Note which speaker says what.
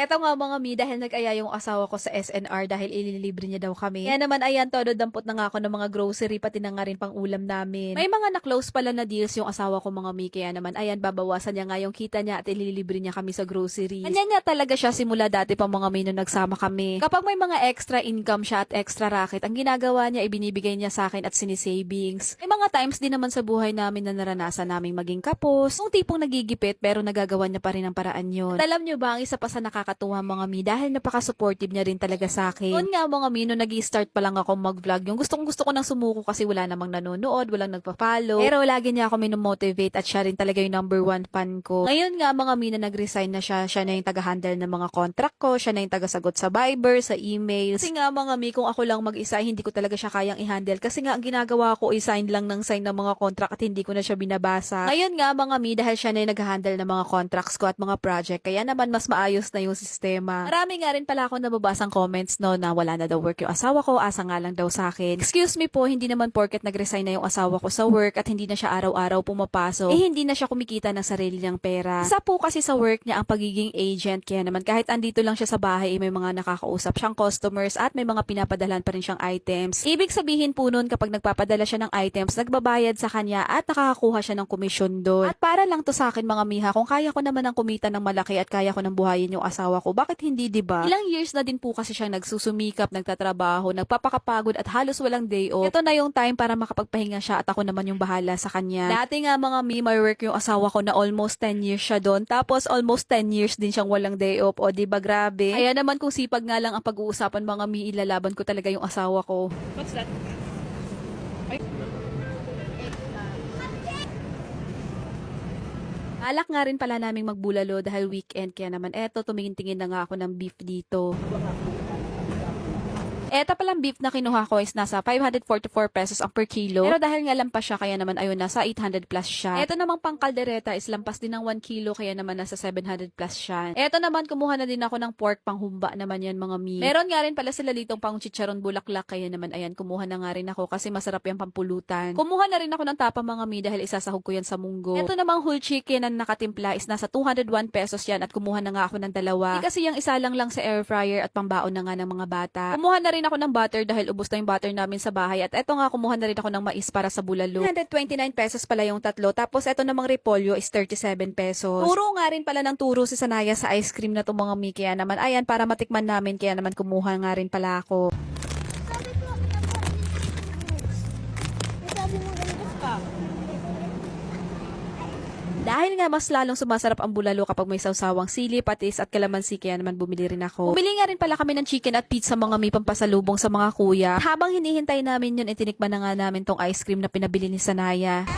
Speaker 1: Eto nga mga mi, dahil nag-aya yung asawa ko sa SNR dahil ililibre niya daw kami. Kaya naman ayan, todo dampot na nga ako ng mga grocery pati na nga rin pang ulam namin. May mga na-close pala na deals yung asawa ko mga mi, kaya naman ayan, babawasan niya nga yung kita niya at ililibre niya kami sa groceries. Kanya niya talaga siya simula dati pa mga mi nung nagsama kami. Kapag may mga extra income siya at extra racket, ang ginagawa niya, ibinibigay niya sa akin at sinisavings. May mga times din naman sa buhay namin na naranasan naming maging kapos, yung tipong nagigipit pero nagagawa niya pa rin ang paraan yun. At alam niyo ba, ang isa pa sa nakakatuwa mga mi, dahil napaka-supportive niya rin talaga sa akin. Noon nga mga mi, nung nag-i-start pa lang ako mag-vlog, yung gusto ko nang sumuko kasi wala namang nanonood, walang nagpa-follow. Pero lagi niya ako minomotivate at siya rin talaga yung number one fan ko. Ngayon nga mga mi na nag-resign na siya na yung taga-handle ng mga contract ko, siya na yung taga-sagot sa Viber, sa emails. Kasi nga mga mi, kung ako lang mag-isa, hindi ko talaga siya kayang i-handle. Kasi nga ang ginagawa ko, i-sign lang ng sign ng mga contract at hindi ko na siya binabasa. Ngayon nga mga mi, dahil siya na yung nag-handle ng mga contracts ko at mga project, kaya naman mas maayos na yung sistema. Marami nga rin pala ako nababasang comments no na wala na daw work yung asawa ko, asa nga lang daw sa akin. Excuse me po, hindi naman porket nag-resign na yung asawa ko sa work at hindi na siya araw-araw pumapasok, hindi na siya kumikita ng sarili niyang pera. Isa po kasi sa work niya ang pagiging agent, kaya naman kahit andito lang siya sa bahay, may mga nakakausap siyang customers at may mga pinapadalan pa rin siyang items. Ibig sabihin po nun, kapag nagpapadala siya ng items, nagbabayad sa kanya at nakakakuha siya ng komisyon doon. At para lang to sa akin mga miha, kung kaya ko naman ang kumita ng malaki at kaya ko nang buhayin yung asawa ko, bakit hindi, diba? Ilang years na din po kasi siyang nagsusumikap, nagtatrabaho, nagpapakapagod at halos walang day off. Ito na yung time para makapagpahinga siya at ako naman yung bahala sa kanya. Dati nga mga mi, may work yung asawa ko na almost 10 years siya doon, tapos almost 10 years din siyang walang day off. O diba, grabe? Kaya naman kung sipag nga lang ang pag-uusapan mga mi, ilalaban ko talaga yung asawa ko.
Speaker 2: What's that?
Speaker 1: Alak nga rin pala naming magbulalo dahil weekend, kaya naman eto, tumingin-tingin na nga ako ng beef dito. Eto palang beef na kinuha ko is nasa 544 pesos ang per kilo. Pero dahil nga lampas siya, kaya naman ayun, nasa 800 plus siya. Eto namang pang kaldereta is lampas din ng 1 kilo, kaya naman nasa 700 plus siya. Eto naman, kumuha na din ako ng pork pang humba naman yan mga mi. Meron nga rin pala sila ditong pang chicharon bulaklak, kaya naman ayan, kumuha na nga rin ako kasi masarap yung pampulutan. Kumuha na rin ako ng tapa mga mi dahil isasahog ko yan sa munggo. Eto namang whole chicken na nakatimpla is nasa 201 pesos yan at kumuha na nga ako ng dalawa. Kasi yung isa lang sa air fryer at pambaon na nga ng mga bata. Kumuha na rin ako ng butter dahil ubos na yung butter namin sa bahay. At eto nga, kumuha na rin ako ng mais para sa bulalo. 129 pesos pala yung tatlo. Tapos eto namang repolyo is 37 pesos. Turo nga rin pala ng turo si Sanaya sa ice cream na to mga mi. Kaya naman, ayan, para matikman namin. Kaya naman kumuha nga rin pala ako.
Speaker 2: Sabi mo ganito ka.
Speaker 1: Dahil nga mas lalong sumasarap ang bulalo kapag may sawsawang sili, patis at kalamansi, kaya naman bumili rin ako. Bumili nga rin pala kami ng chicken at pizza mga may pampasalubong sa mga kuya. At habang hinihintay namin yun, itinikman na nga namin tong ice cream na pinabili ni Sanaya.